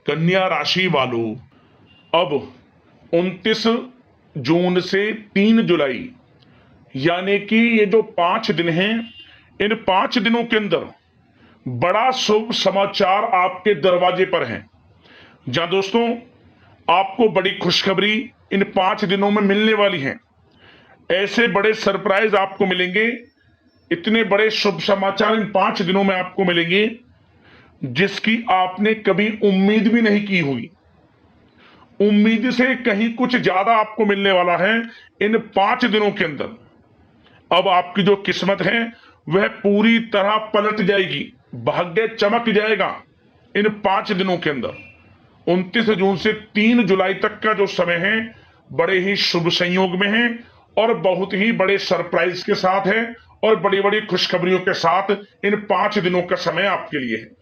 कन्या राशि वालों, अब 29 जून से 3 जुलाई यानी कि ये जो 5 दिन हैं, इन 5 दिनों के अंदर बड़ा शुभ समाचार आपके दरवाजे पर है। जहां दोस्तों आपको बड़ी खुशखबरी इन 5 दिनों में मिलने वाली है। ऐसे बड़े सरप्राइज आपको मिलेंगे, इतने बड़े शुभ समाचार इन 5 दिनों में आपको मिलेंगे जिसकी आपने कभी उम्मीद भी नहीं की हुई। उम्मीद से कहीं कुछ ज्यादा आपको मिलने वाला है इन 5 दिनों के अंदर। अब आपकी जो किस्मत है वह पूरी तरह पलट जाएगी, भाग्य चमक जाएगा इन 5 दिनों के अंदर। 29 जून से 3 जुलाई तक का जो समय है बड़े ही शुभ संयोग में है और बहुत ही बड़े सरप्राइज के साथ है और बड़ी बड़ी खुशखबरियों के साथ इन 5 दिनों का समय आपके लिए है।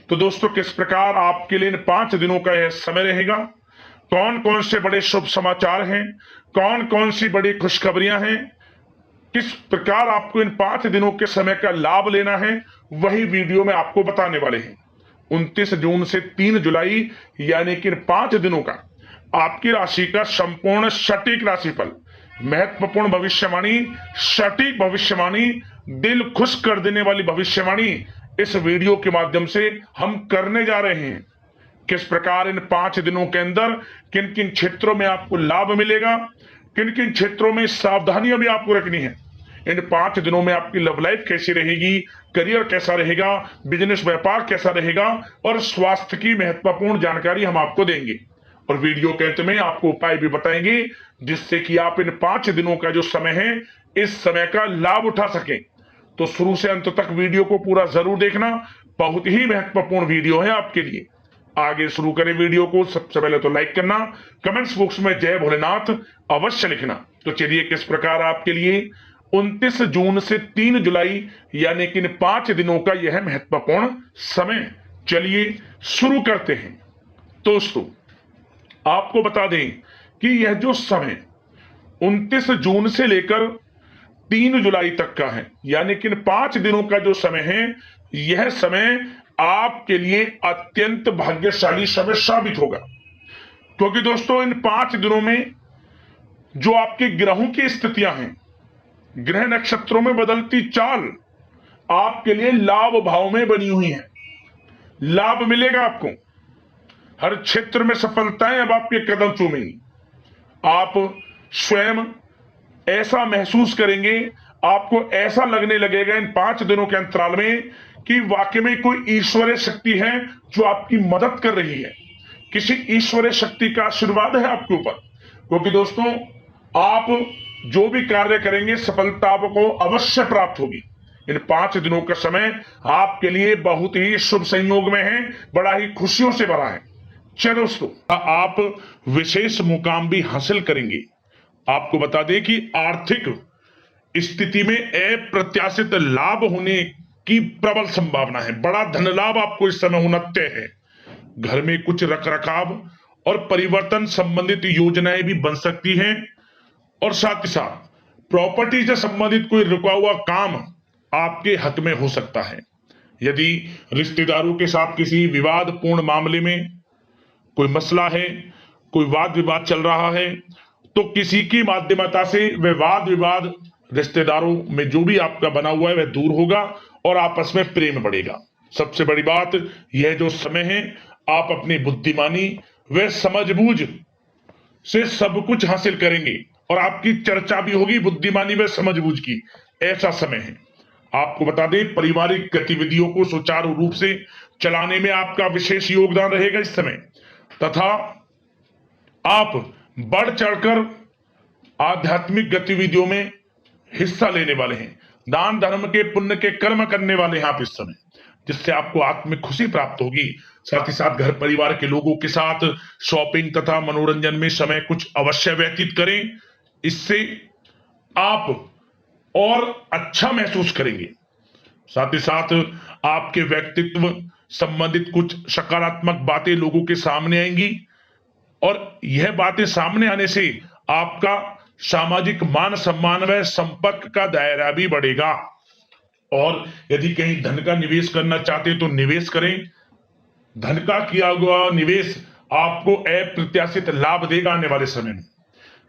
तो दोस्तों किस प्रकार आपके लिए इन 5 दिनों का यह समय रहेगा, कौन कौन से बड़े शुभ समाचार हैं, कौन कौन सी बड़ी खुशखबरियां हैं, किस प्रकार आपको इन 5 दिनों के समय का लाभ लेना है, वही वीडियो में आपको बताने वाले हैं। 29 जून से 3 जुलाई यानी कि 5 दिनों का आपकी राशि का संपूर्ण सटीक राशिफल, महत्वपूर्ण भविष्यवाणी, सटीक भविष्यवाणी, दिल खुश कर देने वाली भविष्यवाणी इस वीडियो के माध्यम से हम करने जा रहे हैं। किस प्रकार इन 5 दिनों के अंदर किन किन क्षेत्रों में आपको लाभ मिलेगा, किन किन क्षेत्रों में सावधानियां भी आपको रखनी है। इन 5 दिनों में आपकी लव लाइफ कैसी रहेगी, करियर कैसा रहेगा, बिजनेस व्यापार कैसा रहेगा और स्वास्थ्य की महत्वपूर्ण जानकारी हम आपको देंगे। और वीडियो के अंत में आपको उपाय भी बताएंगे जिससे कि आप इन 5 दिनों का जो समय है इस समय का लाभ उठा सकें। तो शुरू से अंत तक वीडियो को पूरा जरूर देखना, बहुत ही महत्वपूर्ण वीडियो है आपके लिए। आगे शुरू करें वीडियो को, सबसे पहले तो लाइक करना, कमेंट्स बॉक्स में जय भोलेनाथ अवश्य लिखना। तो चलिए किस प्रकार आपके लिए 29 जून से 3 जुलाई यानी कि इन 5 दिनों का यह महत्वपूर्ण समय, चलिए शुरू करते हैं। दोस्तों आपको बता दें कि यह जो समय 29 जून से लेकर 3 जुलाई तक का है यानी कि इन 5 दिनों का जो समय है, यह समय आपके लिए अत्यंत भाग्यशाली समय साबित होगा। क्योंकि दोस्तों इन 5 दिनों में जो आपके ग्रहों की स्थितियां हैं, ग्रह नक्षत्रों में बदलती चाल आपके लिए लाभ भाव में बनी हुई है। लाभ मिलेगा आपको, हर क्षेत्र में सफलताएं अब आपके कदम चूमेंगी। आप स्वयं ऐसा महसूस करेंगे, आपको ऐसा लगने लगेगा इन 5 दिनों के अंतराल में कि वाकई में कोई ईश्वरीय शक्ति है जो आपकी मदद कर रही है, किसी ईश्वरीय शक्ति का आशीर्वाद है आपके ऊपर। क्योंकि दोस्तों आप जो भी कार्य करेंगे सफलता आपको अवश्य प्राप्त होगी। इन 5 दिनों का समय आपके लिए बहुत ही शुभ संयोग में है, बड़ा ही खुशियों से भरा है। चलो दोस्तों आप विशेष मुकाम भी हासिल करेंगे। आपको बता दें कि आर्थिक स्थिति में अप्रत्याशित लाभ होने की प्रबल संभावना है। बड़ा धन लाभ आपको इस समय होना तय है। घर में कुछ रखरखाव और परिवर्तन संबंधित योजनाएं भी बन सकती हैं और साथ ही साथ प्रॉपर्टी से संबंधित कोई रुका हुआ काम आपके हक में हो सकता है। यदि रिश्तेदारों के साथ किसी विवादपूर्ण मामले में कोई मसला है, कोई वाद विवाद चल रहा है, तो किसी की माध्यमता से वह वाद विवाद रिश्तेदारों में जो भी आपका बना हुआ है वह दूर होगा और आपस में प्रेम बढ़ेगा। सबसे बड़ी बात यह जो समय है आप अपनी बुद्धिमानी व समझबूझ से सब कुछ हासिल करेंगे और आपकी चर्चा भी होगी बुद्धिमानी व समझबूझ की। ऐसा समय है। आपको बता दें पारिवारिक गतिविधियों को सुचारू रूप से चलाने में आपका विशेष योगदान रहेगा इस समय, तथा आप बढ़ चढ़कर आध्यात्मिक गतिविधियों में हिस्सा लेने वाले हैं। दान धर्म के पुण्य के कर्म करने वाले हैं आप इस समय, जिससे आपको आत्मिक खुशी प्राप्त होगी। साथ ही साथ घर परिवार के लोगों के साथ शॉपिंग तथा मनोरंजन में समय कुछ अवश्य व्यतीत करें, इससे आप और अच्छा महसूस करेंगे। साथ ही साथ आपके व्यक्तित्व संबंधित कुछ सकारात्मक बातें लोगों के सामने आएंगी और यह बातें सामने आने से आपका सामाजिक मान सम्मान व संपर्क का दायरा भी बढ़ेगा। और यदि कहीं धन का निवेश करना चाहते तो निवेश करें, धन का किया हुआ निवेश आपको अप्रत्याशित लाभ देगा आने वाले समय में।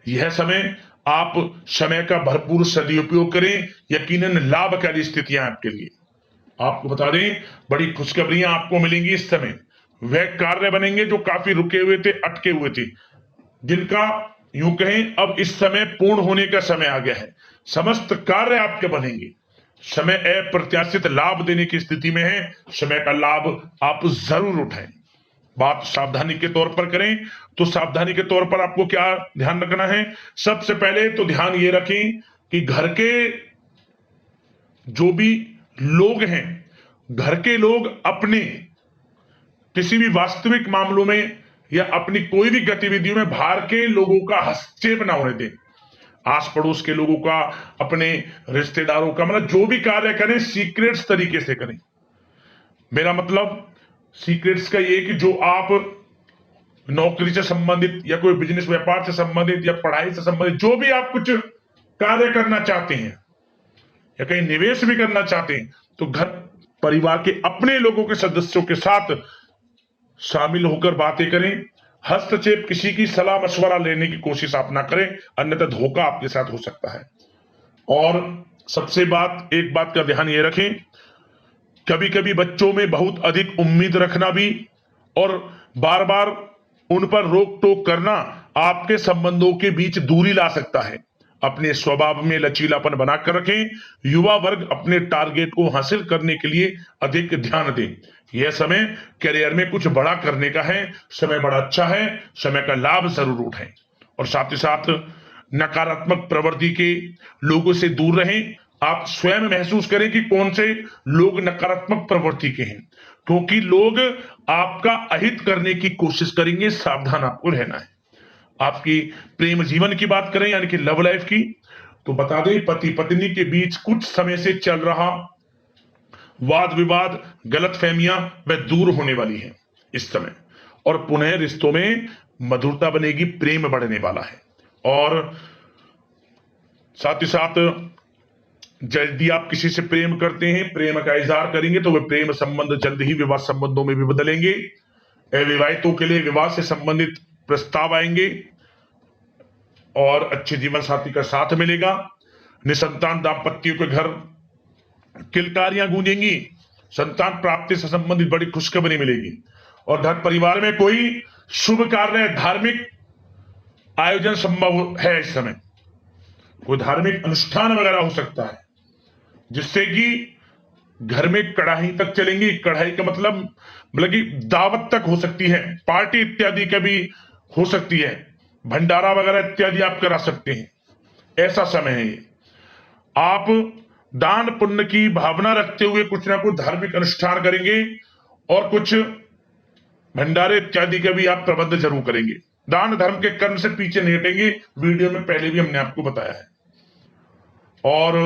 यह समय आप समय का भरपूर सदुपयोग करें, यकीनन लाभकारी स्थितियां आपके लिए। आपको बता दें, बड़ी खुशखबरियां आपको मिलेंगी इस समय। वह कार्य बनेंगे जो काफी रुके हुए थे, अटके हुए थे, जिनका यूं कहें अब इस समय पूर्ण होने का समय आ गया है। समस्त कार्य आपके बनेंगे। समय अप्रत्याशित लाभ देने की स्थिति में है। समय का लाभ आप जरूर उठाएं। बात सावधानी के तौर पर करें तो सावधानी के तौर पर आपको क्या ध्यान रखना है? सबसे पहले तो ध्यान ये रखें कि घर के जो भी लोग हैं, घर के लोग अपने किसी भी वास्तविक मामलों में या अपनी कोई भी गतिविधियों में बाहर के लोगों का हस्तक्षेप ना होने दें। आस पड़ोस के लोगों का, अपने रिश्तेदारों का, मतलब जो भी कार्य करें सीक्रेट्स तरीके से करें। मेरा मतलब सीक्रेट्स का ये कि जो आप नौकरी से संबंधित या कोई बिजनेस व्यापार से संबंधित या पढ़ाई से संबंधित जो भी आप कुछ कार्य करना चाहते हैं या कहीं निवेश भी करना चाहते हैं, तो घर परिवार के अपने लोगों के सदस्यों के साथ शामिल होकर बातें करें। हस्तक्षेप, किसी की सलाह मशवरा लेने की कोशिश आप ना करें, अन्यथा धोखा आपके साथ हो सकता है। और सबसे एक बात का ध्यान ये रखें, कभी कभी बच्चों में बहुत अधिक उम्मीद रखना भी और बार बार उन पर रोक टोक करना आपके संबंधों के बीच दूरी ला सकता है। अपने स्वभाव में लचीलापन बनाकर रखें। युवा वर्ग अपने टारगेट को हासिल करने के लिए अधिक ध्यान दें। यह समय करियर में कुछ बड़ा करने का है। समय बड़ा अच्छा है। समय का लाभ जरूर उठाएं और साथ ही साथ नकारात्मक प्रवृत्ति के लोगों से दूर रहें। आप स्वयं महसूस करें कि कौन से लोग नकारात्मक प्रवृत्ति के हैं, क्योंकि लोग आपका अहित करने की कोशिश करेंगे। सावधान आपको रहना है। आपकी प्रेम जीवन की बात करें, यानी कि लव लाइफ की, तो बता दें पति पत्नी के बीच कुछ समय से चल रहा वाद विवाद, गलतफहमियां वह दूर होने वाली है इस समय, और पुनः रिश्तों में मधुरता बनेगी, प्रेम बढ़ने वाला है। और साथ ही साथ यदि आप किसी से प्रेम करते हैं, प्रेम का इजहार करेंगे, तो वे प्रेम संबंध जल्द ही विवाह संबंधों में भी बदलेंगे। अविवाहितों के लिए विवाह से संबंधित प्रस्ताव आएंगे और अच्छे जीवन साथी का साथ मिलेगा। निसंतान दाम्पत्यों के घर किलकारियां गूंजेंगी। संतान प्राप्ति से संबंधित बड़ी खुशखबरी मिलेगी और घर परिवार में कोई शुभ कार्य, धार्मिक आयोजन संभव है। इस समय कोई धार्मिक अनुष्ठान वगैरह हो सकता है, जिससे कि घर में कड़ाही तक चलेंगी। कढ़ाई का मतलब कि दावत तक हो सकती है, पार्टी इत्यादि का भी हो सकती है, भंडारा वगैरह इत्यादि आप करा सकते हैं। ऐसा समय है ये। आप दान पुण्य की भावना रखते हुए कुछ ना कुछ धार्मिक अनुष्ठान करेंगे और कुछ भंडारे इत्यादि का भी आप प्रबंध जरूर करेंगे। दान धर्म के कर्म से पीछे नहीं हटेंगे। वीडियो में पहले भी हमने आपको बताया है। और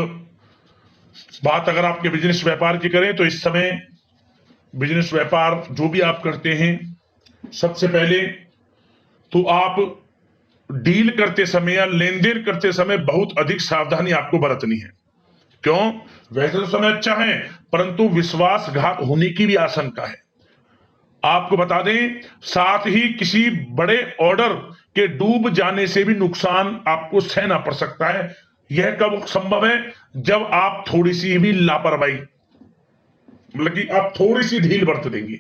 बात अगर आपके बिजनेस व्यापार की करें, तो इस समय बिजनेस व्यापार जो भी आप करते हैं, सबसे पहले तो आप डील करते समय या लेन देन करते समय बहुत अधिक सावधानी आपको बरतनी है। क्यों? वैसे तो समय अच्छा है, परंतु विश्वासघात होने की भी आशंका है। आपको बता दें, साथ ही किसी बड़े ऑर्डर के डूब जाने से भी नुकसान आपको सहना पड़ सकता है। यह कब संभव है? जब आप थोड़ी सी भी लापरवाही, मतलब कि आप थोड़ी सी ढील बरत देंगे।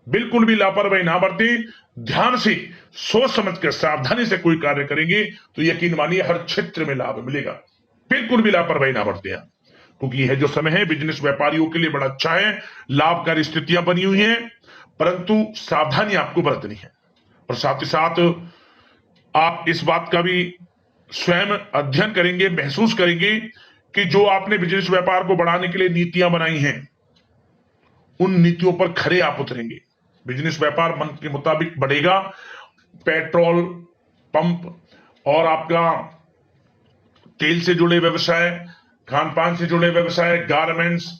बिल्कुल भी लापरवाही ना बरतें। ध्यान से सोच समझकर सावधानी से कोई कार्य करेंगे तो यकीन मानिए हर क्षेत्र में लाभ मिलेगा। बिल्कुल भी लापरवाही ना बरतें आप, क्योंकि यह जो समय है बिजनेस व्यापारियों के लिए बड़ा अच्छा है। लाभकारी स्थितियां बनी हुई हैं, परंतु सावधानी आपको बरतनी है। और साथ ही साथ आप इस बात का भी स्वयं अध्ययन करेंगे, महसूस करेंगे कि जो आपने बिजनेस व्यापार को बढ़ाने के लिए नीतियां बनाई हैं, उन नीतियों पर खरे आप उतरेंगे। बिजनेस व्यापार मन के मुताबिक बढ़ेगा। पेट्रोल पंप और आपका तेल से जुड़े व्यवसाय, खान पान से जुड़े व्यवसाय, गारमेंट्स,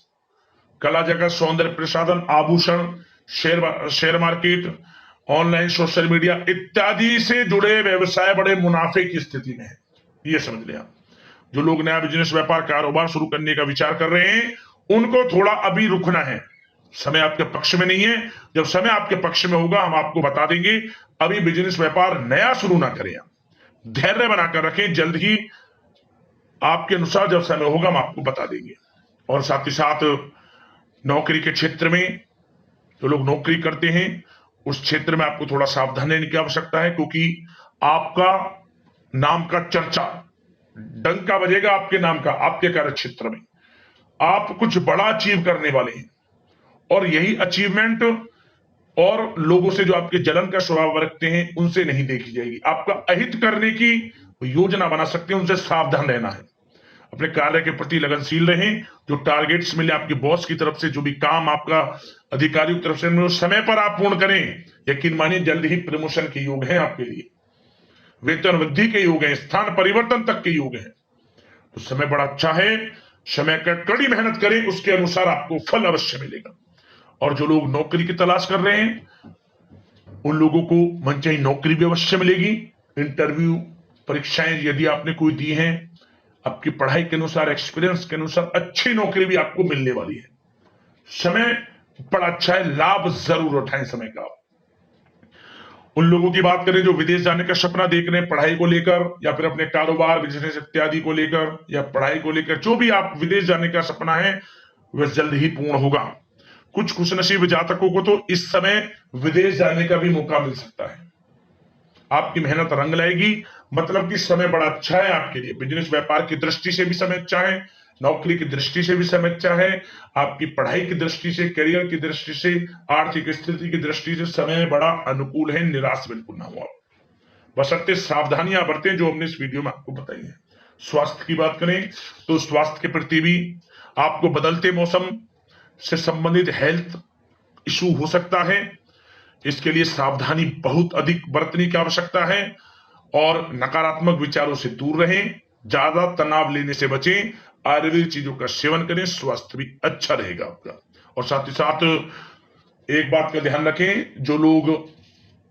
कला जगत, सौंदर्य प्रसाधन, आभूषण, share market, online social media इत्यादि से जुड़े व्यवसाय बड़े मुनाफे की स्थिति में है। ये समझ लिया। जो लोग नया बिजनेस व्यापार कारोबार शुरू करने का विचार कर रहे हैं, उनको थोड़ा अभी रुकना है। समय आपके पक्ष में नहीं है। जब समय आपके पक्ष में होगा हम आपको बता देंगे। अभी बिजनेस व्यापार नया शुरू ना करें, धैर्य बनाकर रखें, जल्द ही आपके अनुसार जब समय होगा हम आपको बता देंगे। और साथ ही साथ नौकरी के क्षेत्र में जो लोग नौकरी करते हैं उस क्षेत्र में आपको थोड़ा सावधान रहने की आवश्यकता है, क्योंकि आपका नाम का चर्चा, डंका बजेगा आपके नाम का आपके कार्य क्षेत्र में। आप कुछ बड़ा अचीव करने वाले हैं और यही अचीवमेंट और लोगों से जो आपके जलन का स्वभाव रखते हैं उनसे नहीं देखी जाएगी। आपका अहित करने की योजना बना सकते हैं, उनसे सावधान रहना है। अपने कार्य के प्रति लगनशील रहें। जो टारगेट्स मिले आपके बॉस की तरफ से, जो भी काम आपका अधिकारियों की तरफ से मिले, समय पर आप पूर्ण करें। यकीन मानिए जल्द ही प्रमोशन के योग है आपके लिए, वेतन वृद्धि के योग है, स्थान परिवर्तन तक के योग है। तो समय बड़ा अच्छा है, समय का कड़ी मेहनत करें, उसके अनुसार आपको फल अवश्य मिलेगा। और जो लोग नौकरी की तलाश कर रहे हैं उन लोगों को मनचाही नौकरी भी अवश्य मिलेगी। इंटरव्यू परीक्षाएं यदि आपने कोई दी हैं, आपकी पढ़ाई के अनुसार, एक्सपीरियंस के अनुसार अच्छी नौकरी भी आपको मिलने वाली है। समय बड़ा अच्छा है, लाभ जरूर उठाएं समय का। उन लोगों की बात करें जो विदेश जाने का सपना देख रहे हैं पढ़ाई को लेकर, या फिर अपने कारोबार, बिजनेस इत्यादि को लेकर, या पढ़ाई को लेकर, जो भी आप विदेश जाने का सपना है वह जल्द ही पूर्ण होगा। कुछ खुशनसीब जातकों को तो इस समय विदेश जाने का भी मौका मिल सकता है। आपकी मेहनत रंग लाएगी, मतलब कि समय बड़ा अच्छा है आपके लिए। बिजनेस व्यापार की दृष्टि से भी समय अच्छा है, नौकरी की दृष्टि से भी समय अच्छा है, आपकी पढ़ाई की दृष्टि से, करियर की दृष्टि से, आर्थिक स्थिति की दृष्टि से समय बड़ा अनुकूल है। निराश बिल्कुल ना हो, बशर्ते सावधानियां बरतें जो हमने इस वीडियो में आपको बताई है। स्वास्थ्य की बात करें तो स्वास्थ्य के प्रति भी आपको बदलते मौसम से संबंधित हेल्थ इशू हो सकता है। इसके लिए सावधानी बहुत अधिक बरतने की आवश्यकता है और नकारात्मक विचारों से दूर रहें, ज्यादा तनाव लेने से बचें, आयुर्वेदिक चीजों का सेवन करें, स्वास्थ्य भी अच्छा रहेगा आपका। और साथ ही साथ एक बात का ध्यान रखें,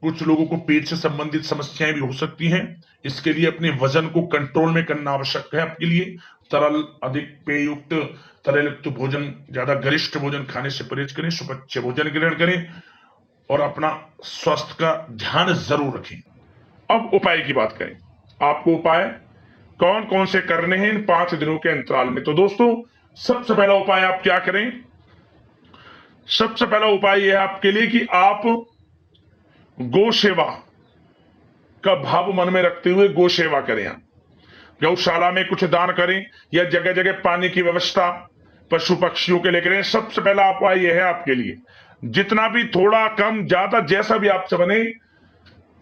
कुछ लोगों को पेट से संबंधित समस्याएं भी हो सकती हैं। इसके लिए अपने वजन को कंट्रोल में करना आवश्यक है आपके लिए। तरल, अधिक पेययुक्त, तरलयुक्त भोजन, ज्यादा गरिष्ठ भोजन खाने से परहेज करें, सुपच्य भोजन ग्रहण करें और अपना स्वास्थ्य का ध्यान जरूर रखें। अब उपाय की बात करें, आपको उपाय कौन कौन से करने हैं इन 5 दिनों के अंतराल में। तो दोस्तों सबसे पहला उपाय आप क्या करें, सबसे पहला उपाय यह है आपके लिए कि आप गौ सेवा का भाव मन में रखते हुए गौ सेवा करें। गौशाला में कुछ दान करें या जगह जगह पानी की व्यवस्था पशु पक्षियों के लिए करें। सबसे पहला उपाय यह है आपके लिए, जितना भी थोड़ा कम ज्यादा जैसा भी आपसे बने,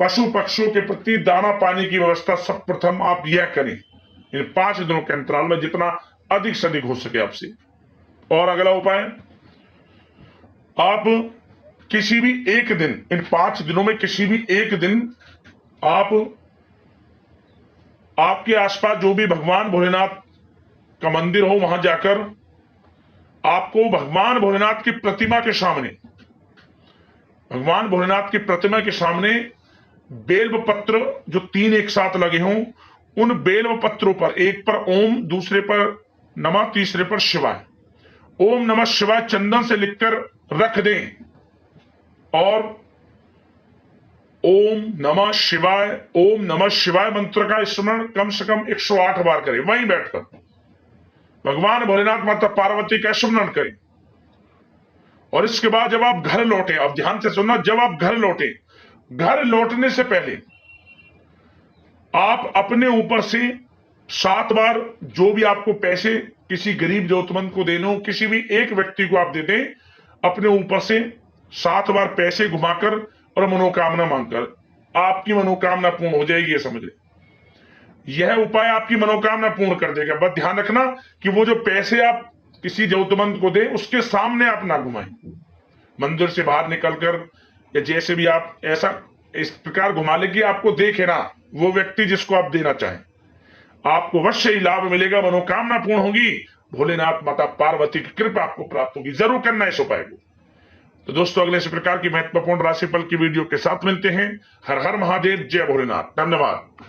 पशु पक्षियों के प्रति दाना पानी की व्यवस्था सर्वप्रथम आप यह करें इन 5 दिनों के अंतराल में, जितना अधिक से अधिक हो सके आपसे। और अगला उपाय, आप किसी भी एक दिन, इन 5 दिनों में किसी भी एक दिन आप आपके आसपास जो भी भगवान भोलेनाथ का मंदिर हो वहां जाकर आपको भगवान भोलेनाथ की प्रतिमा के सामने, भगवान भोलेनाथ की प्रतिमा के सामने बेल्व पत्र जो 3 एक साथ लगे हों, उन बेल्व पत्रों पर, एक पर ओम, दूसरे पर नमः, तीसरे पर शिवाय, ओम नमः शिवाय चंदन से लिखकर रख दें और ओम नमः शिवाय मंत्र का स्मरण कम से कम 108 बार करें। वहीं बैठकर भगवान भोलेनाथ माता पार्वती का स्मरण करें। और इसके बाद जब आप घर लौटे, अब ध्यान से सुनना, जब आप घर लौटे, घर लौटने से पहले आप अपने ऊपर से 7 बार जो भी आपको पैसे किसी गरीब जरूरतमंद को देने हो, किसी भी एक व्यक्ति को आप दे दें, अपने ऊपर से 7 बार पैसे घुमाकर और मनोकामना मांगकर, आपकी मनोकामना पूर्ण हो जाएगी। ये समझ ले, यह उपाय आपकी मनोकामना पूर्ण कर देगा। बस ध्यान रखना कि वो जो पैसे आप किसी जरूरतमंद को दें उसके सामने आप ना घुमाएं। मंदिर से बाहर निकलकर या जैसे भी आप ऐसा इस प्रकार घुमा ले कि आपको देखे ना वो व्यक्ति जिसको आप देना चाहें। आपको अवश्य ही लाभ मिलेगा, मनोकामना पूर्ण होगी, भोलेनाथ माता पार्वती की कृपा आपको प्राप्त होगी। जरूर करना इस उपाय को। तो दोस्तों अगले इस प्रकार की महत्वपूर्ण राशिफल की वीडियो के साथ मिलते हैं। हर हर महादेव, जय भोलेनाथ, धन्यवाद।